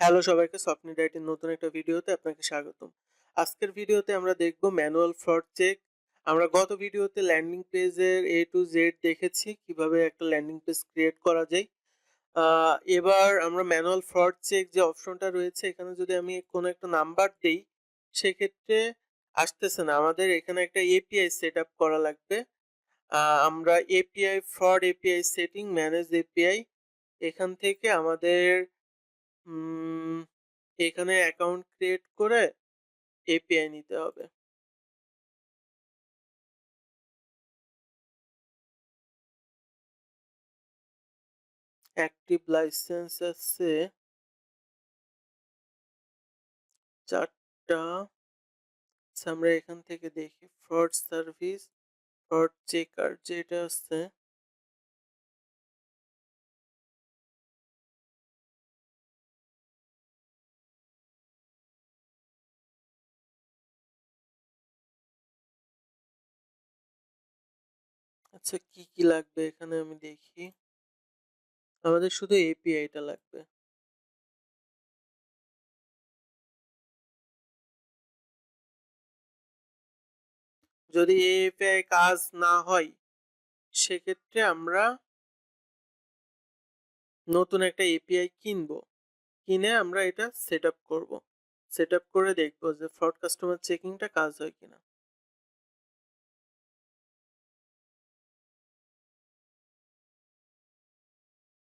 Hello সবাইকে, স্বপ্নের ডায়েরির নতুন একটা ভিডিওতে আপনাকে স্বাগতম। আজকের ভিডিওতে আমরা দেখব ম্যানুয়াল ফ্রড চেক। আমরা গত ভিডিওতে ল্যান্ডিং পেজের A to Z দেখেছি কিভাবে একটা ল্যান্ডিং পেজ ক্রিয়েট করা যায়। আ এবার আমরা ম্যানুয়াল ফ্রড চেক যে অপশনটা রয়েছে এখানে যদি আমি কোনো একটা নাম্বার দেই, সেক্ষেত্রে আসতেছে না। আমাদের এখানে একটা API সেটআপ করা লাগবে। আ আমরা API fraud API setting manage API এখান থেকে আমাদের উম এখানে অ্যাকাউন্ট ক্রিয়েট করে এপিআই নিতে হবে। অ্যাক্টিভ লাইসেন্স আছে ৪ টা। আচ্ছা, আমরা এখান থেকে দেখি ফ্রড সার্ভিস, ফ্রড চেকার যেটা আছে। আচ্ছা, কি লাগবে এখানে আমি দেখি। আমাদের শুধু এপিআইটা লাগবে। যদি এই এপিআই কাজ না হয়, সেক্ষেত্রে আমরা নতুন একটা এপিআই কিনবো। কিনে আমরা এটা সেটআপ করব। সেটআপ করে দেখব যে ফ্রড কাস্টমার চেকিংটা কাজ হয় কিনা।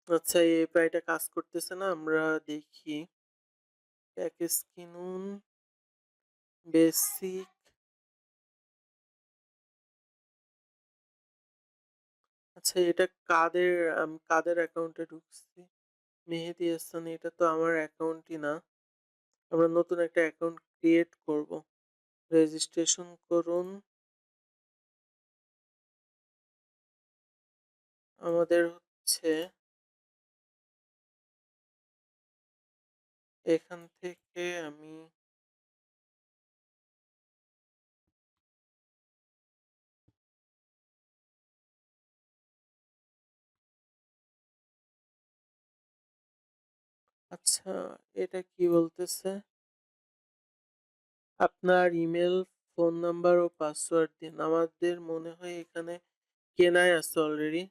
আচ্ছা, এই এপিআইটা কাজ করতেছে না। আমরা দেখি। প্যাকেজ কিনুন, বেসিক। আচ্ছা, এটা কাদের, আমি কাদের অ্যাকাউন্টে ঢুকছি? মেহেদী হাসান, এটা তো আমার অ্যাকাউন্টই না। আমরা নতুন একটা অ্যাকাউন্ট ক্রিয়েট করব। রেজিস্ট্রেশন করুন। আমাদের হচ্ছে এখান থেকে আমি আচ্ছা, এটা কি বলতেছে? আপনার ইমেল, ফোন নাম্বার ও পাসওয়ার্ড দিন। আমাদের মনে হয় এখানে কেনাই আছে অলরেডি।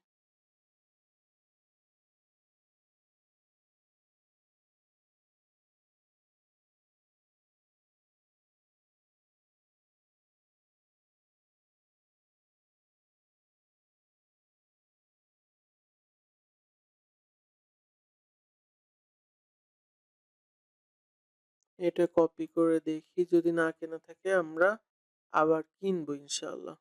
এটা কপি করে দেখি, যদি না কেনা থাকে আমরা আবার কিনবো ইনশাআল্লাহ।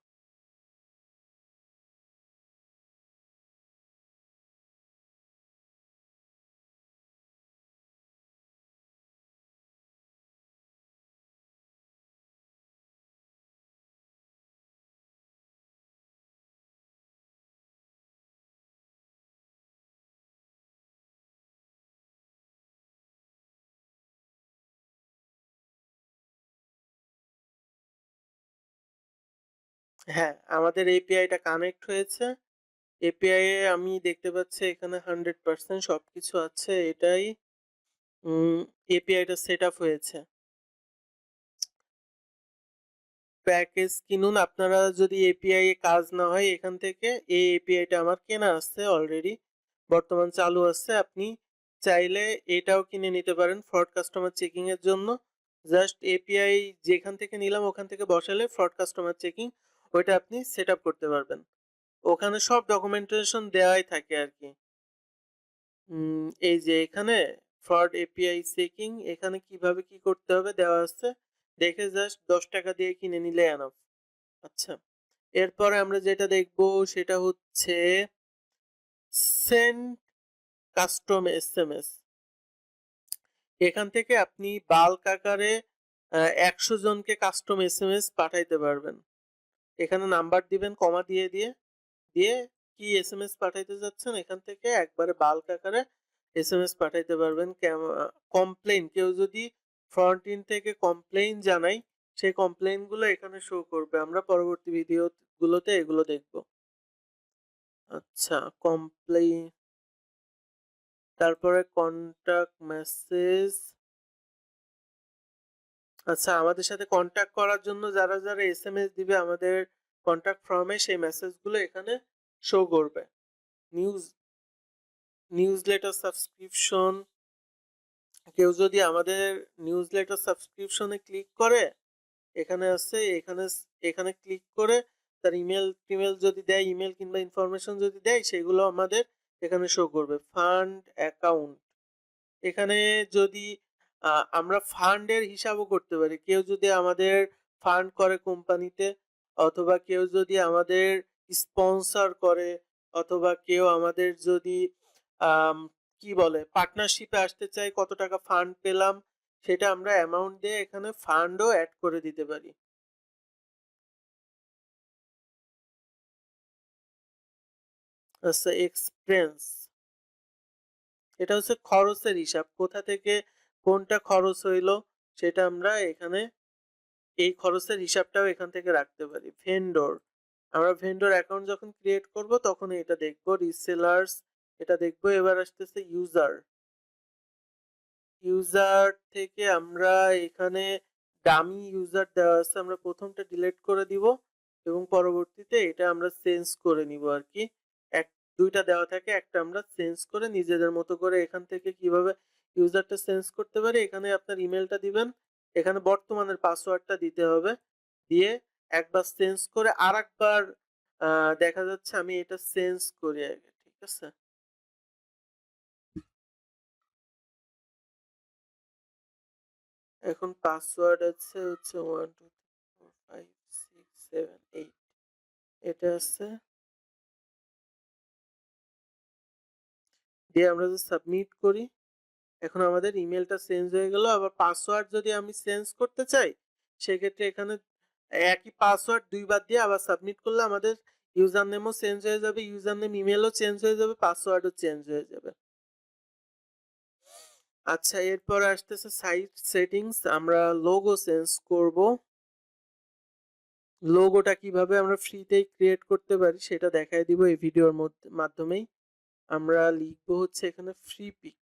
হ্যাঁ, আমাদের এপিআইটা কানেক্ট হয়েছে। এপিআই এ আমি দেখতে পাচ্ছি এখানে 100% সবকিছু আছে। এটাই এপিআইটা সেট আপ হয়েছে। প্যাকেজ কিনুন। আপনারা যদি এপিআই এ কাজ না হয় এখান থেকে, এই এপিআইটা আমার কেনা আছে অলরেডি। বর্তমান চালু আছে। আপনি চাইলে এটাও কিনে নিতে পারেন ফ্রড কাস্টমার চেকিং এর জন্য। জাস্ট এপিআই যেখান থেকে নিলাম ওখান থেকে বসালে ফ্রড কাস্টমার চেকিং ওইটা আপনি সেট আপ করতে পারবেন। ওখানে সব ডকুমেন্টেশন দেওয়াই থাকে আরকি। এই যে এখানে ফ্রড এপিআই চেকিং, এখানে কিভাবে কি করতে হবে দেওয়া আছে। দেখে জাস্ট ৳10 দিয়ে কিনে নিলে এনাফ। আচ্ছা। এরপরে আমরা যেটা দেখব সেটা হচ্ছে সেন্ড কাস্টম এসএমএস। এখান থেকে আপনি বাল্ক আকারে ১০০ জনকে কাস্টম এসএমএস পাঠাইতে পারবেন। এখানে নাম্বার দিবেন কমা দিয়ে কি এসএমএস পাঠাইতে চাচ্ছেন এখান থেকে একবারে বাল্ক আকারে এসএমএস পাঠাইতে পারবেন। কমপ্লেইন, কেউ যদি ফ্রন্ট এন্ড থেকে কমপ্লেইন জানায়, সেই কমপ্লেইন গুলো এখানে শো করবে। আমরা পরবর্তী ভিডিও গুলোতে এগুলো দেখব। আচ্ছা, কমপ্লেইন তারপরে কন্টাক্ট মেসেজ। আচ্ছা, আমাদের সাথে কন্টাক্ট করার জন্য যারা এসএমএস দিবে আমাদের কন্টাক্ট ফর্মে, সেই মেসেজগুলো এখানে শো করবে। নিউজ নিউজলেটার সাবস্ক্রিপশন, কেউ যদি আমাদের নিউজলেটার সাবস্ক্রিপশনে ক্লিক করে, এখানে আছে, এখানে ক্লিক করে তার ইমেল যদি দেয়, ইমেল কিংবা ইনফরমেশন যদি দেয়, সেগুলো আমাদের এখানে শো করবে। ফান্ড অ্যাকাউন্ট, এখানে যদি আমরা ফান্ডের হিসাবও করতে পারি। কেউ যদি আমাদের ফান্ড করে কোম্পানিতে, অথবা কেউ যদি আমাদের স্পন্সর করে, অথবা কেউ আমাদের যদি আম, কি বলে পার্টনারশিপে আসতে চাই, কত টাকা ফান্ড পেলাম, সেটা আমরা অ্যামাউন্ট দিয়ে এখানে ফান্ডও অ্যাড করে দিতে পারি। আচ্ছা, এক্সপেন্স, এটা হচ্ছে খরচের হিসাব, কোথা থেকে কোনটা খরচ হইলো সেটা আমরা এখানে, এই খরচের হিসাবটাও এখান থেকে রাখতে পারি। ভেন্ডর, আমরা ভেন্ডর অ্যাকাউন্ট যখন ক্রিয়েট করব তখন এটা দেখবো। রিসেলার্স, এটা দেখবো। এবার আসতেছে ইউজার। ইউজার থেকে আমরা এখানে ডামি ইউজার দেওয়া আছে, আমরা প্রথমটা ডিলিট করে দিব এবং পরবর্তীতে এটা আমরা চেঞ্জ করে নিব আর কি। এক দুইটা দেওয়া থাকে, একটা আমরা চেঞ্জ করে নিজেদের মতো করে এখান থেকে কিভাবে ইউজারটা চেঞ্জ করতে পারি। এখানে আপনার ইমেলটা দিবেন, এখানে বর্তমানের পাসওয়ার্ডটা দিতে হবে, দিয়ে একবার চেঞ্জ করে আর একবার দেখা যাচ্ছে আমি এটা চেঞ্জ করি আগে, ঠিক আছে। এখন পাসওয়ার্ড আছে হচ্ছে 1 2 3 4 5 6 7 8, এটা আছে। দিয়ে আমরা যদি সাবমিট করি, এখন আমাদের ইমেলটা চেঞ্জ হয়ে গেল। আবার পাসওয়ার্ড যদি আমি চেঞ্জ করতে চাই, সেক্ষেত্রে এখানে একই পাসওয়ার্ড দুইবার দিয়ে আবার সাবমিট করলে আমাদের ইউজার নেমও চেঞ্জ হয়ে যাবে, ইউজার নেম ইমেলও চেঞ্জ হয়ে যাবে, পাসওয়ার্ডও চেঞ্জ হয়ে যাবে। আচ্ছা, এরপর আসতেছে সাইট সেটিংস, আমরা লোগো চেঞ্জ করব। লোগোটা কিভাবে আমরা ফ্রিতেই ক্রিয়েট করতে পারি সেটা দেখাই দিব এই ভিডিওর মাধ্যমেই। আমরা লিখবো হচ্ছে এখানে ফ্রি পিক।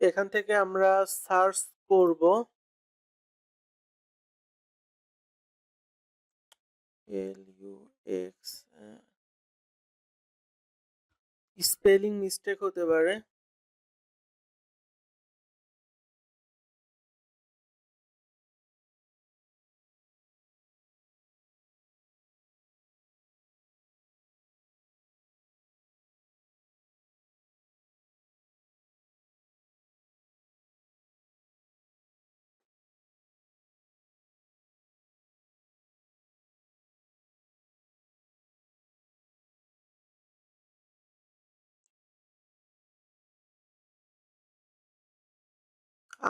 এখান থেকে আমরা সার্চ করব LUX, স্পেলিং মিস্টেক হতে পারে।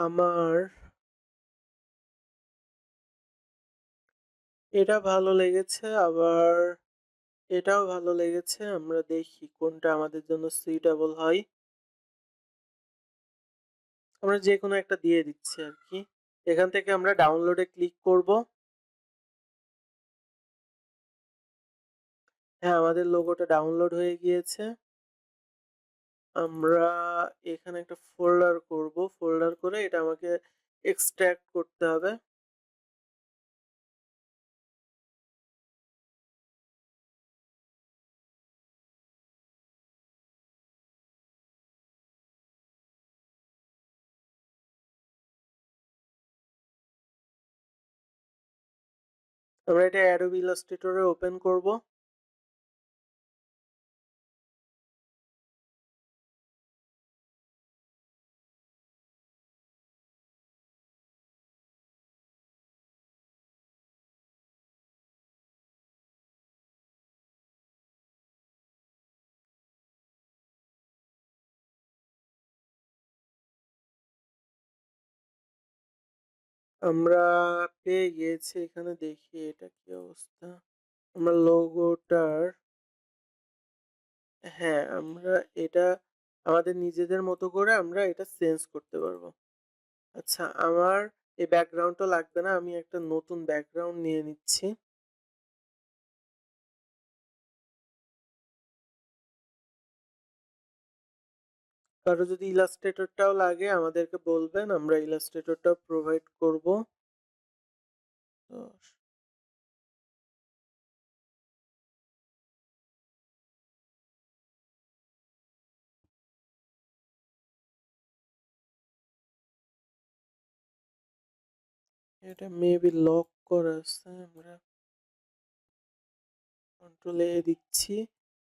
আমার এটা ভালো লেগেছে, আবার এটাও ভালো লেগেছে। আমরা দেখি কোনটা আমাদের জন্য সুইটেবল হয়। আমরা যে কোনো একটা দিয়ে দিচ্ছি আর কি। এখান থেকে আমরা ডাউনলোডে ক্লিক করব। হ্যাঁ, আমাদের লোগোটা ডাউনলোড হয়ে গিয়েছে। আমরা এখানে একটা ফোল্ডার করব, ফোল্ডার করে এটা আমাকে এক্সট্রাক্ট করতে হবে। আমরা এটা অ্যাডোবি ইলাস্ট্রেটরে ওপেন করব। আমরা পেয়ে গিয়েছি। এখানে দেখি এটা কি অবস্থা। আমরা লোগোটার হ্যাঁ, আমরা এটা আমাদের নিজেদের মতো করে আমরা এটা চেঞ্জ করতে পারবো। আচ্ছা, আমার এই ব্যাকগ্রাউন্ডটা লাগবে না। আমি একটা নতুন ব্যাকগ্রাউন্ড নিয়ে নিচ্ছি। কারো যদি ইলাস্ট্রেটরটাও লাগে আমাদেরকে বলবেন। আমরা ইলাস্ট্রেটরটাও প্রোভাইড করব। তো এটা মেবি লক করা আছে। আমরা কন্ট্রোল এ দিচ্ছি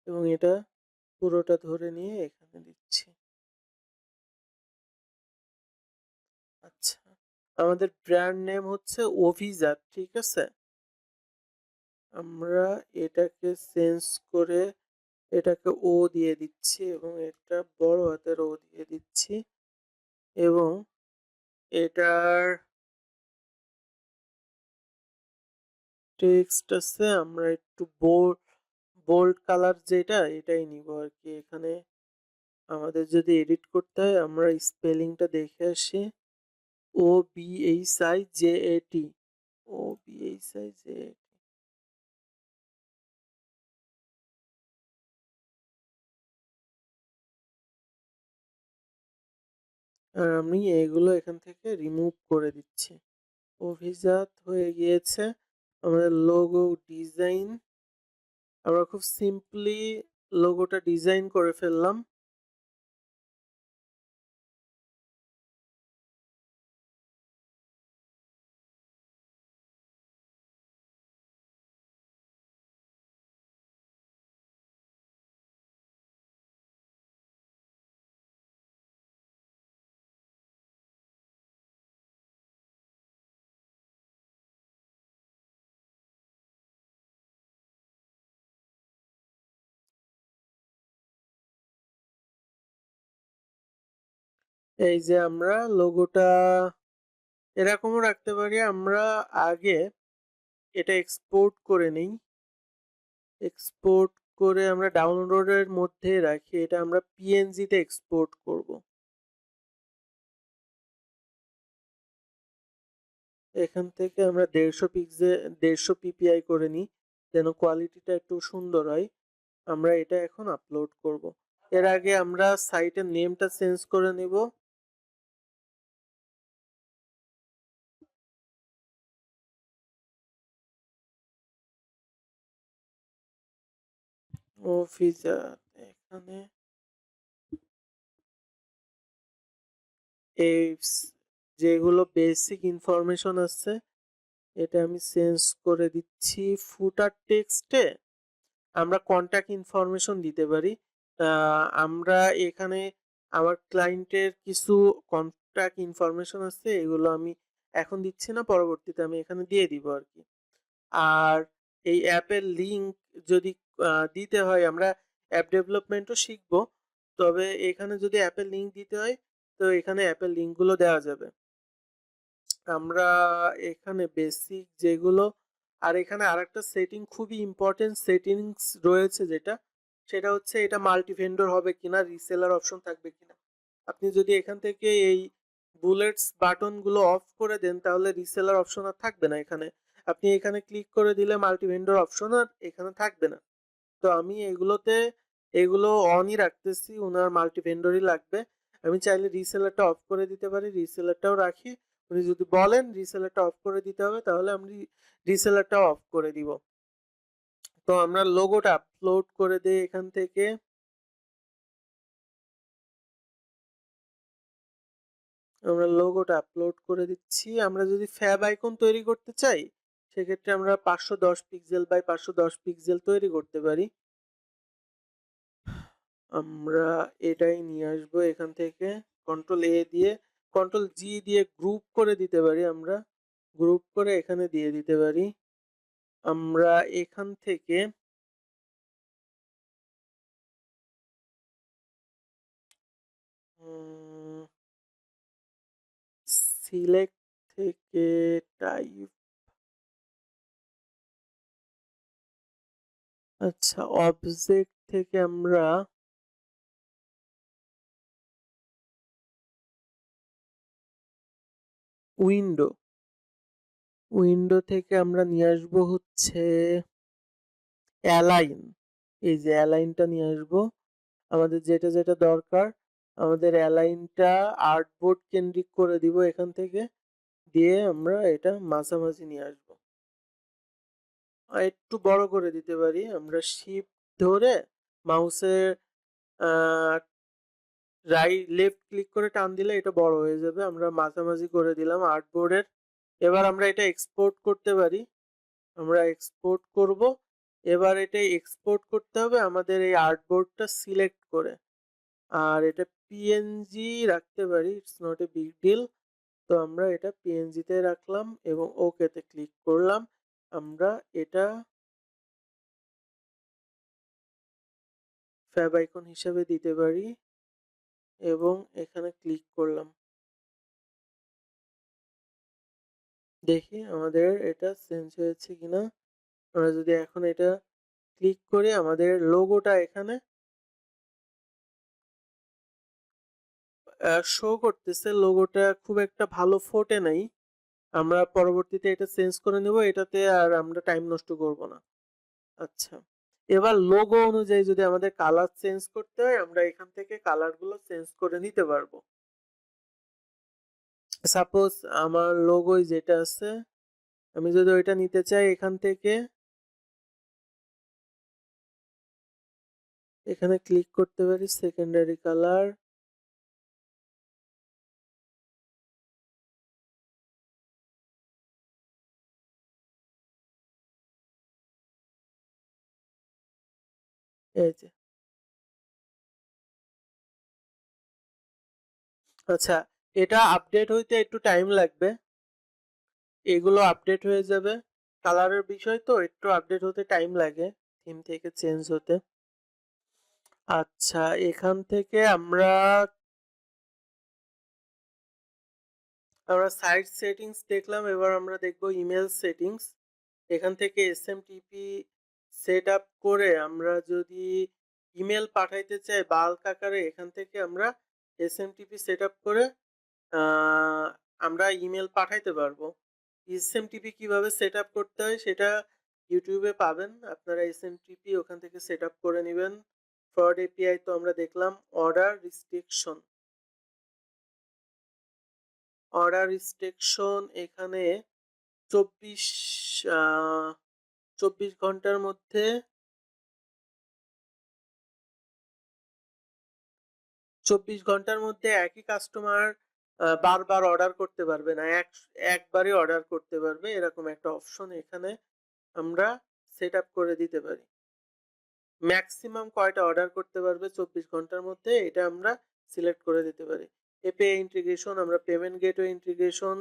এবং এটা পুরোটা ধরে নিয়ে এখানে দিচ্ছি। আচ্ছা, আমাদের ব্র্যান্ড নেম হচ্ছে অভিজাত, ঠিক আছে? আমরা এটাকে চেঞ্জ করে এটাকে ও দিয়ে দিচ্ছি এবং এটা বড় হাতের ও দিয়ে দিচ্ছি এবং এটার টেক্সট আছে আমরা একটু বোল্ড কালার যেটা এটাই নিব আর কি। এখানে আমাদের যদি এডিট করতে হয় আমরা স্পেলিংটা দেখে আসি। O B H I J A T, O B H I J A T. আর আমি এগুলো এখান থেকে রিমুভ করে দিচ্ছি। অভিজাত হয়ে গিয়েছে। আমাদের লোগো ডিজাইন আমরা খুব সিম্পলি লোগোটা ডিজাইন করে ফেললাম। এই যে আমরা লোগোটা এরকমও রাখতে পারি। আমরা আগে এটা এক্সপোর্ট করে নেই। এক্সপোর্ট করে আমরা ডাউনলোডের মধ্যে রাখি। এটা আমরা পিএনজি তে এক্সপোর্ট করব। এখান থেকে আমরা 150 পিপিআই করে নিই যেন কোয়ালিটিটা একটু সুন্দর হয়। আমরা এটা এখন আপলোড করব। এর আগে আমরা সাইটের নেমটা চেঞ্জ করে নিব। অভিজাত এখানে এই যেগুলো বেসিক ইনফরমেশন আছে এটা আমি চেঞ্জ করে দিচ্ছি। ফুটার টেক্সটে আমরা কন্টাক্ট ইনফরমেশন দিতে পারি। আমরা এখানে আমার ক্লায়েন্টের কিছু কন্টাক্ট ইনফরমেশন আছে, এগুলো আমি এখন দিচ্ছি না, পরবর্তীতে আমি এখানে দিয়ে দিব আর কি। আর এই অ্যাপের লিঙ্ক যদি দিতে হয়, আমরা অ্যাপ ডেভেলপমেন্টও শিখব, তবে এখানে যদি অ্যাপের লিঙ্ক দিতে হয় তো এখানে অ্যাপের লিঙ্কগুলো দেওয়া যাবে। আমরা এখানে বেসিক যেগুলো আর এখানে আরেকটা সেটিং খুবই ইম্পর্টেন্ট সেটিংস রয়েছে যেটা সেটা হচ্ছে এটা মাল্টি ভেন্ডর হবে কিনা, রিসেলার অপশন থাকবে কিনা। আপনি যদি এখান থেকে এই বুলেটস বাটনগুলো অফ করে দেন তাহলে রিসেলার অপশন আর থাকবে না এখানে। আপনি এখানে ক্লিক করে দিলে মাল্টি ভেন্ডর অপশন আর এখানে থাকবে না। তো আমি এগুলো অনই রাখতেছি, ওনার মাল্টি ভেন্ডরই লাগবে। আমি চাইলে রিসেলারটা অফ করে দিতে পারি, রিসেলারটাও রাখি। উনি যদি বলেন রিসেলারটা অফ করে দিতে হবে তাহলে আমি রিসেলারটাও অফ করে দিব। তো আমরা লোগোটা আপলোড করে দিই এখান থেকে। আমরা লোগোটা আপলোড করে দিচ্ছি। আমরা যদি ফ্যাব আইকন তৈরি করতে চাই সেক্ষেত্রে আমরা 510 পিক্সেল বাই 510 পিক্সেল তৈরি করতে পারি। আমরা এটাই নিয়ে আসবো এখান থেকে। কন্ট্রোল এ দিয়ে কন্ট্রোল জি দিয়ে গ্রুপ করে দিতে পারি। আমরা গ্রুপ করে এখানে দিয়ে দিতে পারি। আমরা এখান থেকে সিলেক্ট থেকে টাইপ, আচ্ছা অবজেক্ট থেকে আমরা উইন্ডো, উইন্ডো থেকে আমরা নিয়ে আসবো হচ্ছে অ্যালাইন। এই যে অ্যালাইনটা নিয়ে আসবো, আমাদের যেটা যেটা দরকার, আমাদের অ্যালাইনটা আর্টবোর্ড কেন্দ্রিক করে দিব এখান থেকে, দিয়ে আমরা এটা মাঝামাঝি নিয়ে আসবো। একটু বড় করে দিতে পারি আমরা, শিফট ধরে মাউসের লেফট ক্লিক করে টান দিলে এটা বড় হয়ে যাবে। আমরা মাঝামাঝি করে দিলাম আর্টবোর্ডের। এবার আমরা এটা এক্সপোর্ট করতে পারি, আমরা এক্সপোর্ট করব। এবার এটা এক্সপোর্ট করতে হবে আমাদের এই আর্টবোর্ডটা সিলেক্ট করে, আর এটা পিএনজি রাখতে পারি, it's not a big deal. তো আমরা এটা পিএনজিতে রাখলাম এবং ওকেতে ক্লিক করলাম। আমরা এটা ফ্যাব আইকন হিসেবে দিতে পারি এবং এখানে ক্লিক করলাম। দেখি আমাদের এটা চেঞ্জ হয়েছে কিনা। আমরা যদি এখন এটা ক্লিক করি, আমাদের লোগোটা এখানে শো করতেছে। লোগোটা খুব একটা ভালো ফোটে নাই, আমরা পরবর্তীতে এটা চেঞ্জ করে নেব, এটাতে আর আমরা টাইম নষ্ট করব না। আচ্ছা, এবার লোগো অনুযায়ী যদি আমাদের কালার চেঞ্জ করতে হয়, আমরা এখান থেকে কালারগুলো চেঞ্জ করে নিতে পারবো। সাপোজ আমার লোগোয় যেটা আছে, আমি যদি ওইটা নিতে চাই, এখান থেকে এখানে ক্লিক করতে পারি সেকেন্ডারি কালার, এই যে। আচ্ছা, এটা আপডেট হইতে একটু টাইম লাগবে, এগুলো আপডেট হয়ে যাবে। কালারের বিষয় তো একটু আপডেট হতে টাইম লাগে, থিম থেকে চেঞ্জ হতে। আচ্ছা, এখান থেকে আমরা সাইট সেটিংস দেখলাম, এবার আমরা দেখব ইমেল সেটিংস। এখান থেকে এসএমটিপি সেট আপ করে আমরা যদি ইমেল পাঠাইতে চাই বাল্ক আকারে, এখান থেকে আমরা এসএমটিপি সেট আপ করে আমরা ইমেল পাঠাইতে পারবো। এসএমটিপি কিভাবে সেট আপ করতে হয় সেটা ইউটিউবে পাবেন, আপনারা এসএমটিপি ওখান থেকে সেট আপ করে নেবেন। ফরওয়ার্ড এপিআই তো আমরা দেখলাম। অর্ডার রিস্ট্রিকশন, অর্ডার রিস্ট্রিকশন এখানে 24 24 ঘন্টার মধ্যে 24 ঘন্টার মধ্যে একই কাস্টমার বারবার অর্ডার করতে পারবে না, একবারে অর্ডার করতে পারবে, এরকম একটা অপশন এখানে আমরা সেট আপ করে দিতে পারি। ম্যাক্সিমাম কয়টা অর্ডার করতে পারবে 24 ঘন্টার মধ্যে, এটা আমরা সিলেক্ট করে দিতে পারি। এপিআই ইন্টিগ্রেশন, আমরা পেমেন্ট গেটওয়ে ইন্টিগ্রেশন,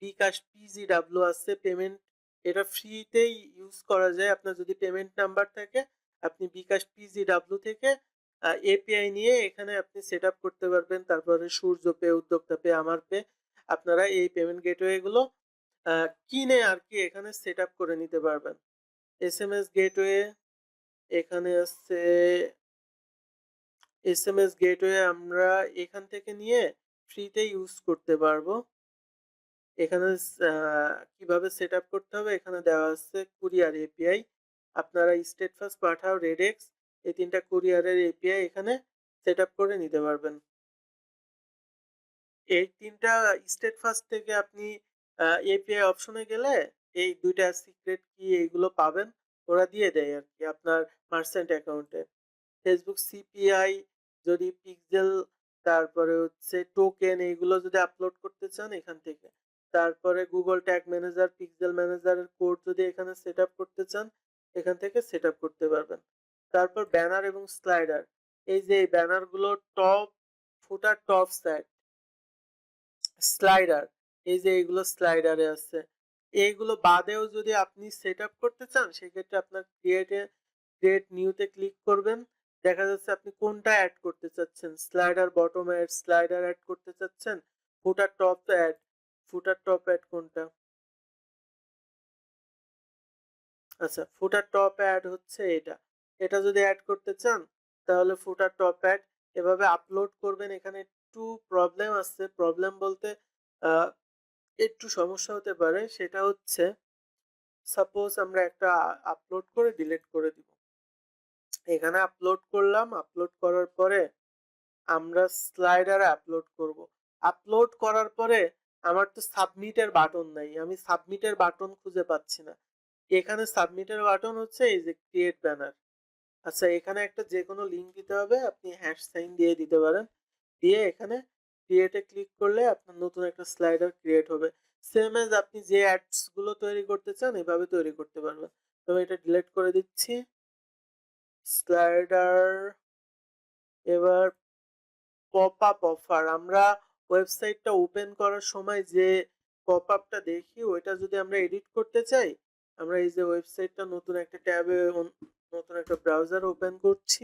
বিকাশ পিজিডাব্লিউ আছে পেমেন্ট, এটা ফ্রিতেই ইউজ করা যায়। আপনার যদি পেমেন্ট নাম্বার থাকে, আপনি বিকাশ পিজিডাব্লিউ থেকে এপিআই নিয়ে এখানে আপনি সেট আপ করতে পারবেন। তারপরে সূর্য পে, উদ্যোক্তা পে, আমার পে, আপনারা এই পেমেন্ট গেটওয়ে গুলো কিনে আর কি এখানে সেট আপ করে নিতে পারবেন। এসএমএস গেটওয়ে এখানে আছে, এসএমএস গেটওয়ে আমরা এখান থেকে নিয়ে ফ্রিতে ইউজ করতে পারবো। এখানে কিভাবে সেট আপ করতে হবে এখানে দেওয়া আছে। কুরিয়ার এপিআই, আপনারা স্টেটফাস্ট, পাঠাও, রেডেক্স, এই তিনটা কুরিয়ারের এপিআই এখানে সেট আপ করে নিতে পারবেন। এই তিনটা স্টেটফাস্ট থেকে আপনি এপিআই অপশনে গেলে এই দুইটা সিক্রেট কি এইগুলো পাবেন, ওরা দিয়ে দেয় আর কি আপনার মার্চেন্ট অ্যাকাউন্টে। ফেসবুক সিপিআই, যদি পিক্সেল, তারপরে হচ্ছে টোকেন, এইগুলো যদি আপলোড করতে চান এখান থেকে, তারপরে গুগল ট্যাগ ম্যানেজার, পিক্সেল ম্যানেজারের কোড যদি এখানে সেট আপ করতে চান এখান থেকে সেট আপ করতে পারবেন। তারপর ব্যানার এবং স্লাইডার, এই যে এই ব্যানারগুলো টপ, ফুটার, টপ সাইড, স্লাইডার, এই যে এইগুলো স্লাইডারে আছে। এইগুলো বাদেও যদি আপনি সেট আপ করতে চান সেক্ষেত্রে আপনার ক্রিয়েট নিউতে ক্লিক করবেন। দেখা যাচ্ছে আপনি কোনটা অ্যাড করতে চাচ্ছেন, slider bottom add, slider add করতে চাচ্ছেন, footer top add, footer top add কোনটা? আচ্ছা, ফুটার টপ অ্যাড হচ্ছে এটা। এটা যদি অ্যাড করতে চান তাহলে ফুটার টপ অ্যাড এভাবে আপলোড করবেন। এখানে একটু প্রবলেম আছে। প্রবলেম বলতে আ একটু সমস্যা হতে পারে। সেটা হচ্ছে সাপোজ আমরা একটা আপলোড করে ডিলিট করে দিব। এখানে আপলোড করলাম। আপলোড করার পরে আমরা স্লাইডারে আপলোড করব। আপলোড করার পরে আমার তো সাবমিটের বাটন নাই। আমি সাবমিটের বাটন খুঁজে পাচ্ছি না। এখানে সাবমিটের বাটন হচ্ছে এই যে ক্রিয়েট ব্যানার। আচ্ছা, এখানে একটা যেকোনো লিঙ্ক দিতে হবে। আপনি হ্যাশ সাইন দিয়ে দিতে পারেন। দিয়ে এখানে ক্রিয়েট এ ক্লিক করলে আপনার নতুন একটা স্লাইডার ক্রিয়েট হবে। সেম এজ আপনি যে অ্যাডস গুলো তৈরি করতে চান এভাবে তৈরি করতে পারবেন। তো আমি এটা ডিলিট করে দিচ্ছি। স্লাইডার এবার পপ আপ অফার আমরা ওয়েবসাইটটা ওপেন করার সময় যে পপ আপটা দেখি ওইটা যদি আমরা এডিট করতে চাই, আমরা এই যে ওয়েবসাইটটা নতুন একটা ট্যাবে নতুন একটা ব্রাউজার ওপেন করছি।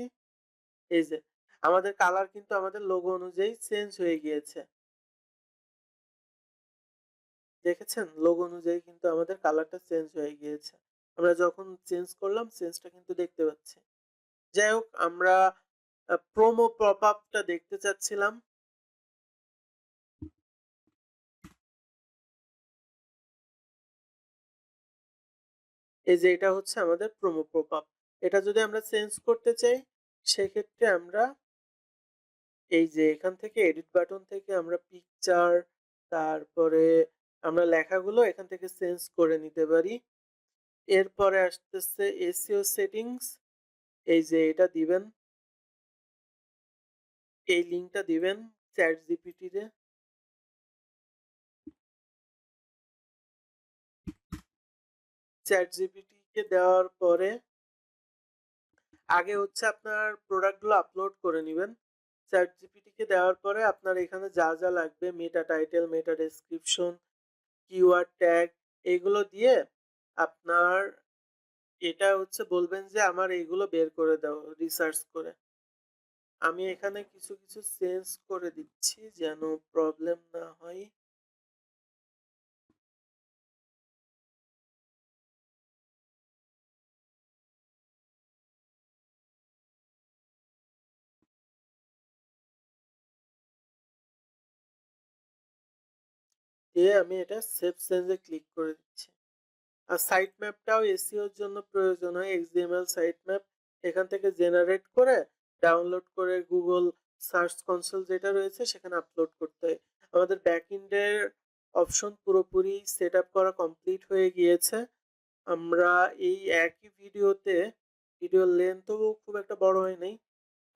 এই যে আমাদের কালার কিন্তু আমাদের লোগো অনুযায়ী চেঞ্জ হয়ে গিয়েছে। দেখেছেন? লোগো অনুযায়ী কিন্তু আমাদের কালারটা চেঞ্জ হয়ে গিয়েছে। আমরা যখন চেঞ্জ করলাম চেঞ্জটা কিন্তু দেখতে পাচ্ছি। যাই হোক, আমরা প্রোমো পপ আপটা দেখতে চাচ্ছিলাম। এই যে এটা হচ্ছে আমাদের প্রোমো পপ আপ। এটা যদি আমরা চেঞ্জ করতে চাই সেক্ষেত্রে আমরা এই যে এখান থেকে এডিট বাটন থেকে আমরা পিকচার, তারপরে আমরা লেখাগুলো এখান থেকে চেঞ্জ করে নিতে পারি। এরপরে আসতেছে এসইও সেটিংস। এই যে এটা দিবেন, এই লিঙ্কটা দিবেন ChatGPT তে। ChatGPT কে দেওয়ার পরে আগে হচ্ছে আপনার প্রোডাক্ট গুলো আপলোড করে নিবেন। ChatGPT কে দেওয়ার পরে আপনার এখানে যা লাগবে meta title, meta description, keyword tag এগুলো দিয়ে আপনার এটা হচ্ছে বলবেন যে আমার এইগুলো বের করে দাও রিসার্চ করে। আমি এখানে কিছু চেঞ্জ করে দিচ্ছি যেন প্রবলেম না হয়। দিয়ে আমি এটা সেভ চেঞ্জ এ ক্লিক করে দিচ্ছি। আর সাইট ম্যাপটাও এসইও এর জন্য প্রয়োজন হয়। XML সাইট ম্যাপ এখান থেকে জেনারেট করে ডাউনলোড করে গুগল সার্চ কনসোল যেটা রয়েছে সেখানে আপলোড করতে হয়। আমাদের ব্যাকএন্ডের অপশন পুরোপুরি সেটআপ করা কমপ্লিট হয়ে গিয়েছে। আমরা এই একই ভিডিওতে, ভিডিওর লেন্থও খুব একটা বড় হয় নাই।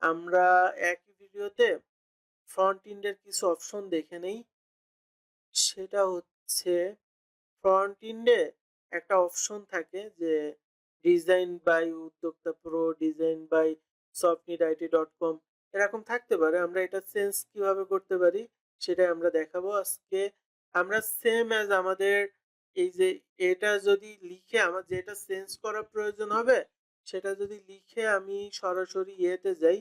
আমরা একই ভিডিওতে ফ্রন্ট এন্ডের কিছু অপশন দেখে নেই। সেটা হচ্ছে ফ্রন্ট এন্ডে একটা অপশন থাকে যে ডিজাইন বাই উদ্যোক্তা প্রো, ডিজাইন বাই softneedit.com এরকম থাকতে পারে। আমরা এটা চেঞ্জ কিভাবে করতে পারি সেটাই আমরা দেখাবো আজকে। আমরা সেম অ্যাজ আমাদের এই যে এটা যদি লিখে আমার যেটা চেঞ্জ করার প্রয়োজন হবে সেটা যদি লিখে আমি সরাসরি ইয়েতে যাই,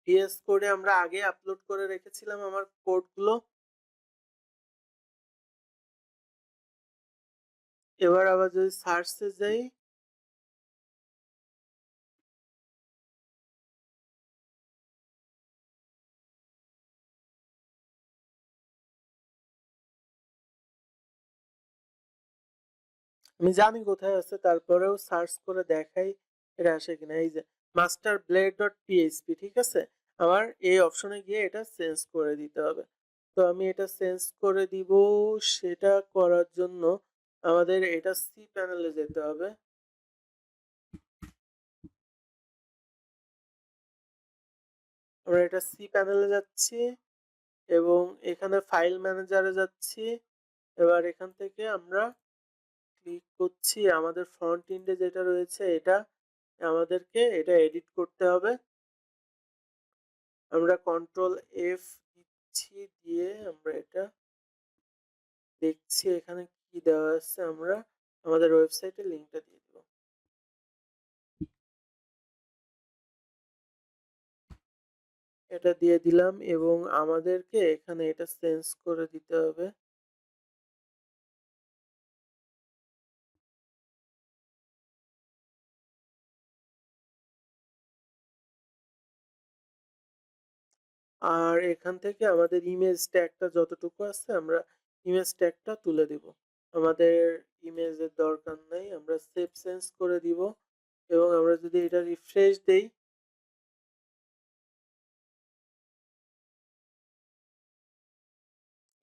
VS কোডে আমরা আগে আপলোড করে রেখেছিলাম আমার কোডগুলো। এবার আবার যদি সার্চে যাই, আমি জানি কোথায় আছে তারপরেও সার্চ করে দেখাই এটা আসে কিনা। এই যে মাস্টার ব্লেড ডট পিএইচপি, ঠিক আছে? আমার এই অপশনে গিয়ে এটা চেঞ্জ করে দিতে হবে। তো আমি এটা চেঞ্জ করে দিব। সেটা করার জন্য আমাদের এটা সি প্যানেলে যেতে হবে। আমরা এটা সি প্যানেলে যাচ্ছি এবং এখানে ফাইল ম্যানেজারে যাচ্ছি। এবার এখান থেকে আমরা ক্লিক করছি আমাদের ফ্রন্ট এন্ডে যেটা রয়েছে এটা আমাদেরকে এটা এডিট করতে হবে। আমরা কন্ট্রোল এফ দিচ্ছি, দিয়ে আমরা এটা দেখছি এখানে কি দেওয়া আছে। আমরা আমাদের ওয়েবসাইটের লিংকটা দিয়ে দেব। এটা দিয়ে দিলাম এবং আমাদেরকে এখানে এটা চেঞ্জ করে দিতে হবে। আর এখান থেকে আমাদের ইমেজ ট্যাগটা যতটুকু আছে আমরা ইমেজ ট্যাগটা তুলে দিব। আমাদের ইমেজের দরকার নাই। আমরা সেভ চেঞ্জ করে দিব এবং আমরা যদি এটা রিফ্রেশ দেই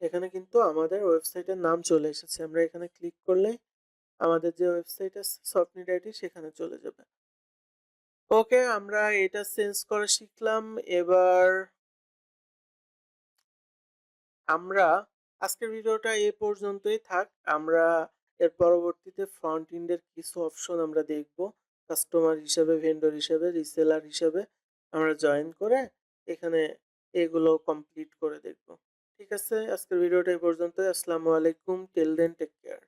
এখানে কিন্তু আমাদের ওয়েবসাইটের নাম চলে এসেছে। আমরা এখানে ক্লিক করলেই আমাদের যে ওয়েবসাইট আছে সফটনেট আইডি সেখানে চলে যাবে। ওকে, আমরা এটা চেঞ্জ করা শিখলাম। এবার আমরা আজকের ভিডিওটা এ পর্যন্তই থাক। আমরা এর পরবর্তীতে ফ্রন্ট এন্ডের কিছু অপশন আমরা দেখব। কাস্টমার হিসাবে, ভেন্ডর হিসাবে, রিসেলার হিসাবে আমরা জয়েন করে এখানে এগুলো কমপ্লিট করে দেখব। ঠিক আছে? আজকের ভিডিওটা এই পর্যন্তই। আসসালামু আলাইকুম। Till then take care.